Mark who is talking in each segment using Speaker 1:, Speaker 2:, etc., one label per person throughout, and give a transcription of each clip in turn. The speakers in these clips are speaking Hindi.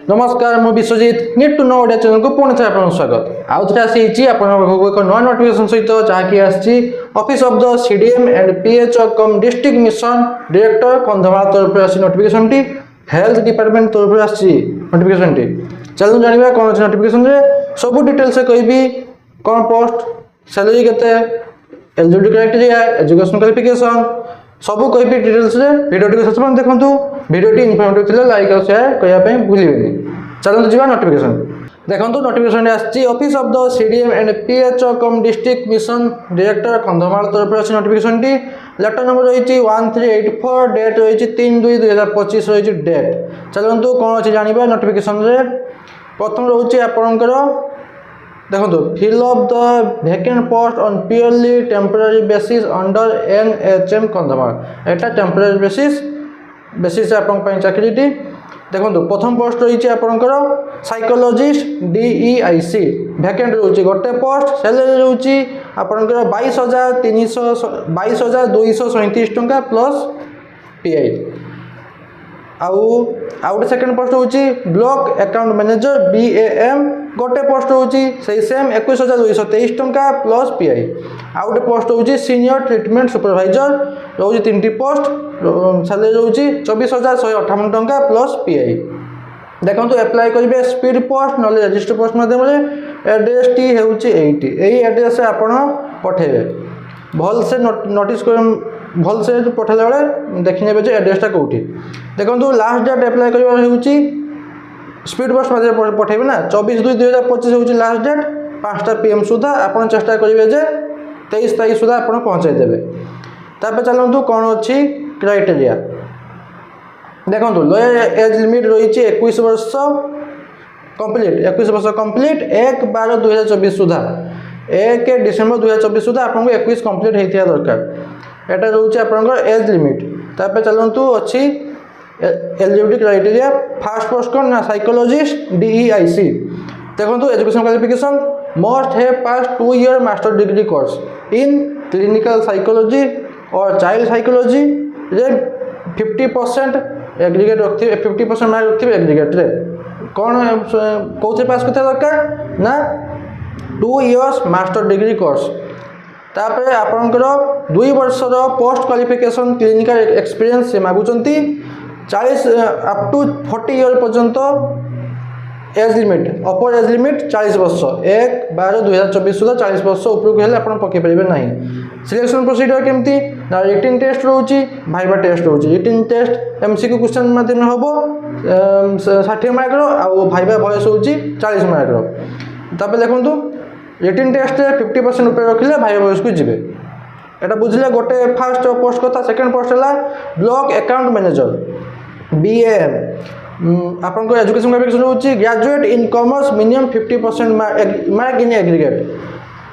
Speaker 1: नमस्कार मु Vishwajit need to know Odia channel को पुणी थे आपन स्वागत आउ थे आसी आपन एक नया नोटिफिकेशन सहित जहाँकि आसी office of the CDM and PHO come district mission director Kandhamal तरफ आसी नोटिफिकेशन टी हेल्थ डिपार्टमेंट तरफ आसी नोटिफिकेशन टी चलो जानिबा कोन अछि नोटिफिकेशन रे सब डिटेल से कहबी कोन पोस्ट सैलरी केते एलिजिबिलिटी क्राइटेरिया एजुकेशन क्वालिफिकेशन सबू कहबी डिटेल्स रे वीडियो टी शेष पर्यंत देखंतु वीडियो टी इन्फॉर्मेटिव थिले लाइक और शेयर करिया पे भूलिबेनी चलନ୍ତୁ ଯିବା नोटिफिकेशन देखंतु नोटिफिकेशन आछि office of the CDM and PHO come district mission director Kandhamal तरफ आछि नोटिफिकेशन टी लेटर नंबर रहिछि 1384 डेट रहिछि 3/2/2025 रहिछि डेट चलନ୍ତୁ कोन अछि जानिबा नोटिफिकेशन रे प्रथम रहुछि आपनकर देखो fill up the vacant post on purely temporary basis under NHM Kandhamal एटा टेम्पररी बेसिस आपन पय चाकरीटी देखो प्रथम पोस्ट रही आपंकर साइकोलॉजिस्ट डीईआईसी वैकेंट रोचे गोटे पोस्ट सैलरी रोचे आपंकर 22,237 टंका प्लस पीआई आउ गोटे सेकेंड पोस्ट होची ब्लॉक अकाउंट मैनेजर बीएएम गोटे पोस्ट होची सही सेम 21,223 टंका प्लस पीआई आउ गोटे पोस्ट होची सीनियर ट्रीटमेंट सुपरवाइजर रोची 3टी पोस्ट सैलरी रोची 24,158 टंका प्लस पीआई देखंतु अप्लाई करिवे स्पीड पोस्ट नले रजिस्टर पोस्ट माध्यम रे एड्रेस टी हेउची एटी एई एड्रेस से आपण पठेबे भल से नोटिस भल से पठेला बेले देखि नेबे जे एड्रेसटा कोठी देखंतु लास्ट डेट अप्लाई करिवार हेउची स्पीड पोस्ट माध्यम पठेबे ना 24/2/2025 हेउची लास्ट डेट 5टा पीएम सुधा आपण चेष्टा करिवे जे 23 तारिख सुधा आपण पहुंचाई देबे तापे चलंतु कोन अछि क्राइटेरिया देखंतु लोअर एज लिमिट रहिछि 21 वर्ष कंप्लीट 21 वर्ष कंप्लीट 1/12/2024 सुधा 1 डिसेंबर 2024 सुधा आपन 21 कंप्लीट हेतिया दरकार एटा रहउछि आपन एज लिमिट तापे चलंतु अछि एलिजिबिलिटी क्राइटेरिया फर्स्ट पोस्ट कोन ना साइकोलॉजिस्ट डीईआईसी देखंतु education qualification must have pass 2 year master degree course in clinical psychology और चाइल्ड साइकोलॉजी रे 50% एग्रीगेट रखथिबे 50% मार्क रखथिबे एग्रीगेट रे कोन कोथे पास करते दरकार ना 2 इयर्स मास्टर डिग्री कोर्स तापर आपनकर 2 वर्ष रो पोस्ट क्वालिफिकेशन क्लिनिकल एक्सपीरियंस से मागुचंती 40 अप टू 40 ईयर पर्यंत age limit upper age limit 40 वर्ष 1/12/2024 सुधा 40 वर्ष ऊपर हेले आपण पके परिबे नाही सिलेक्शन प्रोसीजर केमती ना रिटन टेस्ट रहउची भाइबा टेस्ट रहउची रिटन टेस्ट एमसीक्यू क्वेश्चन माध्यम होबो 60 मार्क रो आ भाइबा वॉइस होउची 40 मार्क रो तापर देखंतु रिटन टेस्ट 50% ऊपर रखिले भाइबा वॉइस को जिबे एटा बुझले गोटे फर्स्ट पोस्ट कथा सेकंड पोस्ट हला ब्लॉक अकाउंट मैनेजर बीएएम आपन को एजुकेशन क्वालिफिकेशन होची graduate in commerce minimum 50% mark in aggregate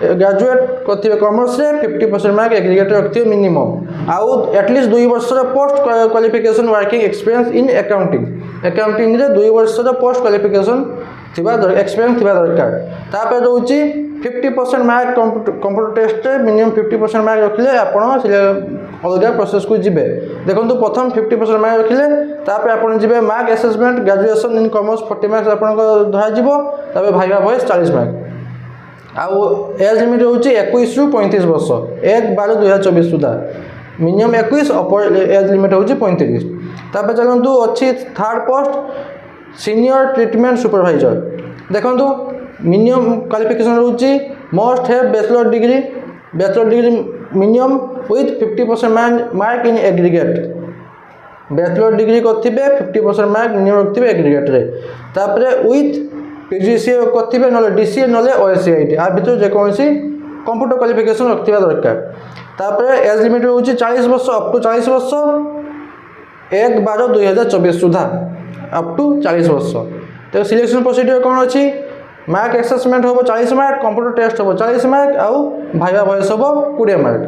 Speaker 1: graduate करथिबे कॉमर्स रे 50% मार्क एग्रीगेट रखथिबे मिनिमम आउ एटलीस्ट 2 वर्ष रो post qualification working experience in accounting रे 2 वर्ष रो पोस्ट क्वालिफिकेशन थिबा एक्सपीरियंस थिबा दरकार तापर रहउची 50% मार्क कंप्यूटर टेस्ट रे मिनिमम 50% मार्क रखिले आपण अलग प्रोसेस को जिबे देखंतु प्रथम 50% मार्क रखिले तापर आपण जिबे mark assessment graduation in commerce 40 marks आपण को धरा जिवो तापर भाइबा वॉइस 40 मार्क आउ एज लिमिट होची 21 रु 35 वर्ष 1/12/2024 सुधा मिनिमम 21 अपर एज लिमिट होची 35 तापर चलंतु अछि third post senior treatment supervisor देखंतु मिनिमम क्वालिफिकेशन रहउची must have bachelor degree minimum with 50% mark in aggregate bachelor degree करथिबे 50% मार्क मिनिमम रखथिबे एग्रीगेट रे तापरे विथ पीजीसीए करथिबे नले डीसीए नले ओएससीआईटी आ भितर जे कोनसी कंप्यूटर क्वालिफिकेशन रखथिबा दरकार तापरे एज लिमिट रहउची 40 वर्ष अप टू 40 वर्ष 1/12/2024 सुधा अप टू 40 वर्ष तो सिलेक्शन प्रोसीजर कोन अछि मार्क असेसमेंट होबो 40 मार्क कंप्यूटर टेस्ट होबो 40 मार्क आउ भाइबा वॉइस होबो 20 मार्क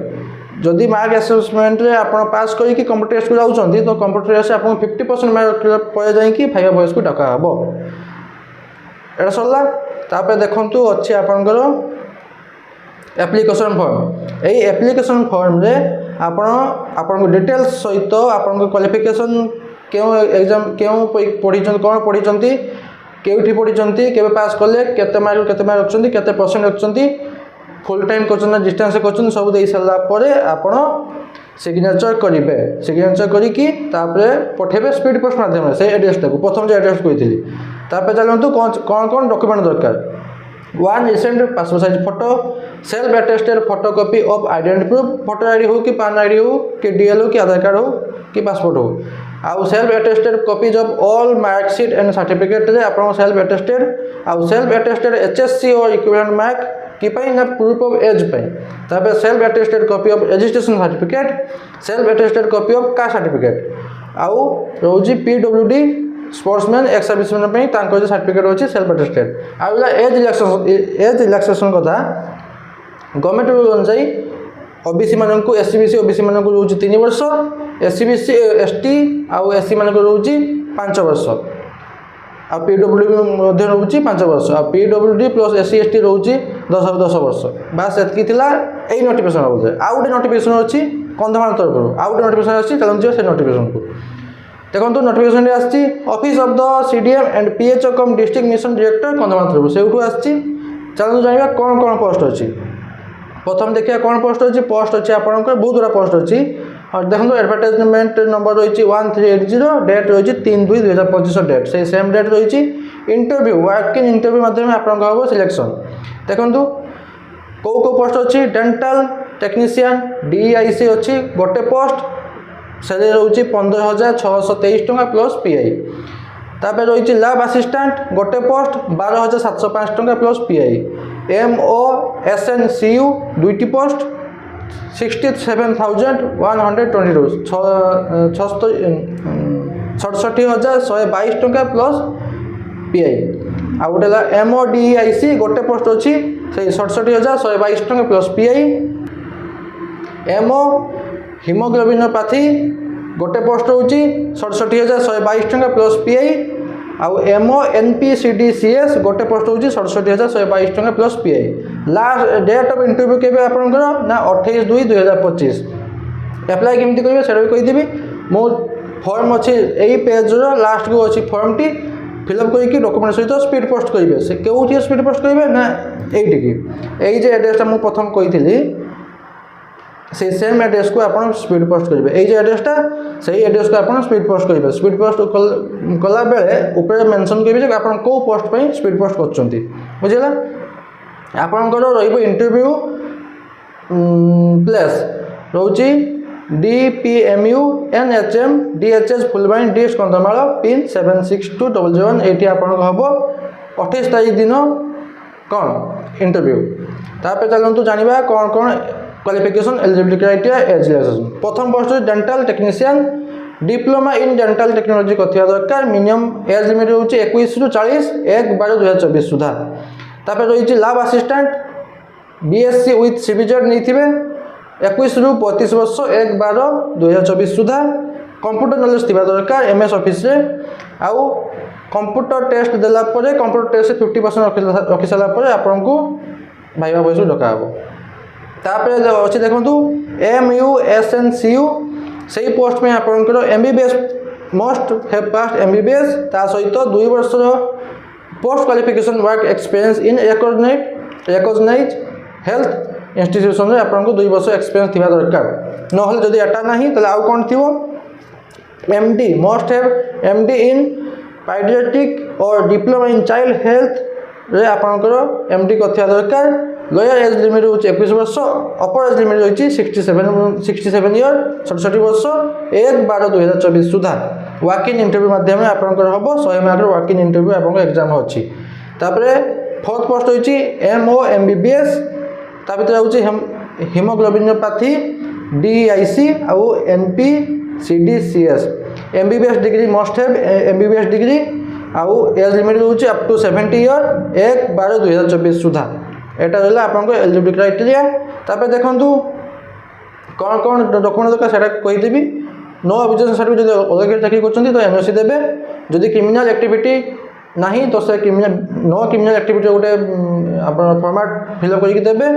Speaker 1: जदि मार्क असेसमेंट रे आपण पास करी कि कंप्यूटर टेस्ट को जाउछंती तो कंप्यूटर टेस्ट से आपण 50% मार्क पय जाय कि भाइबा वॉइस को डका हबो एटा सरला तापर देखंतु अछि आपनकर एप्लिकेशन फॉर्म एई एप्लिकेशन फॉर्म रे आपण डिटेल्स सहित आपण क्वालिफिकेशन क्यों एग्जाम क्यों पढ़ी कौन पढ़ी केउठी पढ़ी केबे पास कले केते मार्क रखछन्ती केते परसेंट रखछन्ती फुल टाइम करछन डिस्टेंस करछन सब देई सारला परे आपण सिग्नेचर करेंगे सिग्नेचर करिकी तापरे पठेबे स्पीड पोस्ट माध्यम से एड्रेस को प्रथम जो एड्रेस कही तापर चलतु कौन कौन डॉक्यूमेंट दरकार 1 recent passport size photo self attested photocopy of identity proof photo ID हो कि पैन आईडी हो कि डीएल हो कि आधार कार्ड हो कि पासपोर्ट हो आउ self attested copies of all marksheet and certificate रे आपण सेल्फ अटेस्टेड आउ सेल्फ अटेस्टेड एचएससी और इक्विवेलेंट मार्क कि ना प्रूफ ऑफ एज पे self attested copy of registration certificate self attested copy of caste certificate आउ रोजी पीडब्ल्यूडी स्पोर्ट्समैन एक्स सर्विसमैन जो सर्टिफिकेट अच्छी सेल्फ अटेस्टेड आउ एज रिलैक्सेशन कथा गवर्नमेंट रूल अनुसार ओबीसी मानक एससीबीसी ओबीसी मानक रोज 3 वर्ष एससीबीसी एसटी आउ एससी मानक रोज 5 वर्ष आ पीडब्ल्यूडी रोचे 5 वर्ष आ पीडब्ल्यूडी प्लस एससी एसटी रोचे 10 वर्ष बास एतकी थिला एई नोटिफिकेशन बोले आउ गोटे नोटिफिकेशन अच्छी कंधमाल तरफ आउ गोटे नोटिफिकेशन अच्छी चलते से नोटिफिकेशन को देखो नोटिफिकेशन आसी office of the CDM and PHO come district mission director Kandhamal तरफ से चलते जाना कौन कौन पोस्ट अच्छी प्रथम देखिए कौन पोस्ट अच्छी आपंकर बहुत गुड़ा पोस्ट अच्छी और देखो एडवर्टाइजमेंट नंबर रही 1380 डेट रही 3/2/2025 डेट से सेम डेट रही इंटरव्यू वर्क इन इंटरव्यू माध्यम आप सिलेक्शन देखो कौ कौ पोस्ट अच्छी डेंटल टेक्नीशियन डीआईसी अच्छी गोटे पोस्ट से रोचे 15,623 टका प्लस पीआई तापर रही लैब असिस्टेंट गोटे पोस्ट 12,705 टका प्लस पीआई MOSNCU दुईटी पोस्ट 67,122 67,122 टका प्लस पीआई आ गोटे MODIC गोटे पोस्ट अच्छी से 67,122 टका प्लस पीआई MO हिमोग्लोबिनोपैथी गोटे पोस्ट होची 67,122 टका प्लस पीआई आउ MO NPCDCS गोटे पोस्ट होची 67,122 टका plus PI last date of interview केबे आपनकर ना 28/2/2025 अप्लाई केमती करिवे सेटा भी कहि देबी मो फॉर्म अछि एई पेज रो लास्ट को अछि फॉर्म टी फिलअप करके डॉक्यूमेंट सहित स्पीड पोस्ट करिवे से केउठी स्पीड पोस्ट करिवे ना एइटी की एई जे एड्रेस ता मु प्रथम कहिथिली से सेम एड्रेस को आप स्पीड पोस्ट करेंगे ये एड्रेसटा सही एड्रेस को आप स्पीड पोस्ट करेंगे स्पीड पोस्ट कला बेले ऊपर मेंशन करेंगे आप कौ पोस्ट पे स्पीड पोस्ट कर बुझेगा आपंकर इंटरव्यू प्लेस रोची DPMU NHM DHS Phulbani dist Kandhamal pin 76200 ये आप हम 28 तारीख दिन कौन इंटरव्यू तापर चलतु जाना कौन कौन qualification eligibility criteria age relaxation प्रथम post dental technician diploma in dental technology कथिया दरकार मिनिमम एज लिमिट होची 21 रु 40 1/12/2024 सुधा तापर रही lab assistant BSc with CBZ नहीं 21 रु 35 वर्ष 1/12/2024 सुधा कंप्यूटर नॉलेज थिबा दरकार MS ऑफिस रे आउ कंप्यूटर टेस्ट देला परे कंप्यूटर टेस्ट 50% रखि साला परे आपन को भाईबा बयस डका हो तापर अच्छे देखु MUSNCU से पोस्ट में आपंकर MBBS must have pass MBBS ता सहित 2 वर्ष post qualification work experience in recognise health institution रे आपन को 2 वर्ष एक्सपीरियंस थिबा दरकार नहले जदि एटा नाही तले आउ कोन थिबो MD मस्ट हैव MD इन पाइडियाट्रिक और डिप्लोमा इन चाइल्ड हेल्थ रे आपनकर MD कथिया दरकार लोअर एज लिमिट होची 21 वर्ष अपर एज लिमिट होची 67 ईयर 67 वर्ष 1/12/2024 सुधा वॉक इन इंटरव्यू माध्यम आपनकर हबो 100 मार्क वॉक इन इंटरव्यू आपन एग्जाम होची तापरे फोर्थ पोस्ट होची MO MBBS ता भीतर होची हिमोग्लोबिनोपैथी DIC आउ NPCDCS MBBS degree must have MBBS degree आउ एज लिमिट होची अप टू 70 ईयर 1/12/2024 सुधा एटा रहला आपन को एलिजिबिलिटी क्राइटेरिया तापर देखंतु कौन कौन डॉक्यूमेंट दरकार सेटा कहि देबी नो ऑब्जेक्शन सर्टिफिकेट जदि अलग चाकरी करछंती तो एनओसी देबे जदि क्रिमिनल एक्टिविटी नाही तो से क्रिमिनल नो क्रिमिनल एक्टिविटी गोटे आपन फॉर्मेट फिल अप करके देबे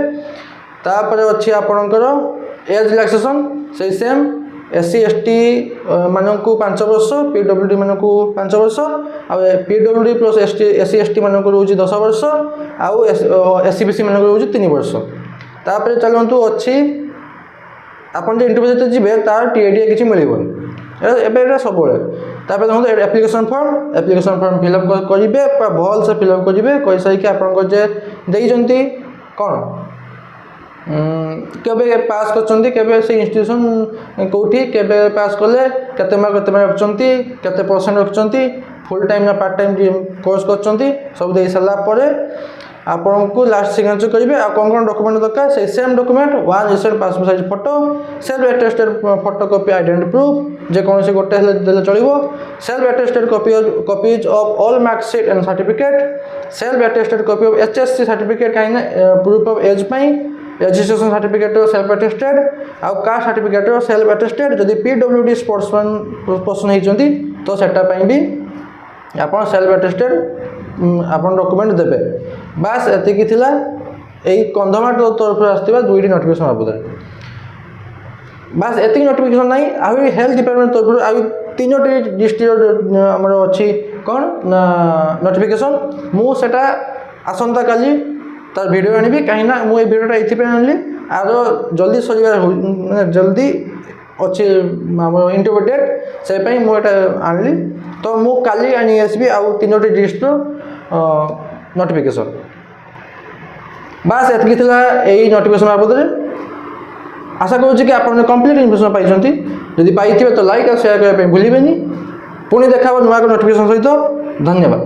Speaker 1: तापर अछि आपनकर एज रिलैक्सेशन से सेम SC ST मानकु 5 वर्ष PWD मानकु 5 वर्ष आ PWD प्लस SC ST मानकु रहउची 10 वर्ष आ SC BC मानकु रहउची 3 वर्ष तापर चलंतु अछि आपन जे इंटरव्यू जते जिबे तार TAD किछि मिलिबो एबे सब बळे तापर देखो एप्लिकेशन फॉर्म फिल अप करिवे भल से फिल अप करिवे कहि सही कि आपन को जे देई जंती कोन केबे पास करछंती केबे से इंस्टीट्यूशन कोठी केबे पास करले केते मार्क रखछंती केते परसेंट रखछंती फुल टाइम ना पार्ट टाइम कोर्स करछंती सब देई सला परे आपन को लास्ट सिग्नेचर करिवे आ कोन डॉक्यूमेंट दरकार से same document one recent passport size photo self attested photocopy identity proof जे कोनसी गोटे हेले देले चलिबो self attested copies of all marksheet and certificate self attested copy of HSC certificate काइना प्रूफ ऑफ एज पई रजिस्ट्रेशन सर्टिफिकेट सेल्फ अटेस्टेड आ कास्ट सर्टिफिकेट सेल्फ अटेस्टेड जदि PWD स्पोर्ट्समैन पर्सन होइचंती तो सेटा पई भी आपन सेल्फ अटेस्टेड आपन डॉक्यूमेंट देबे बास एतिकी थिला एई कंधमाट तरफ आस्तिबा दुईटी नोटिफिकेशन बाबद बास एतिकी नोटिफिकेशन नाही आ हेल्थ डिपार्टमेंट तरफ आ तीनोटी डिस्ट्रिक्ट हमर अछि कोन नोटिफिकेशन मु सेटा आसंता काली तार वीडियो आनिबी काहिना मु ए वीडियोटा एथि पे आनली आरो जल्दी सजिबा माने जल्दी अछि हमर इंटरव्यू डेट से पई मु एटा आनली तो मु काली आनी आसबी आ तीनोटी डिस्ट्रिक्ट नोटिफिकेशन बास एतकी थिला एई नोटिफिकेशन बाबद आशा करूँ कि आपने कंप्लीट इन्फॉर्मेशन पाइछंती जदि पाइथिबे तो लाइक और शेयर करबे भूलिबेनी पुणी देखा नुआ नोटिफिकेशन सहित धन्यवाद।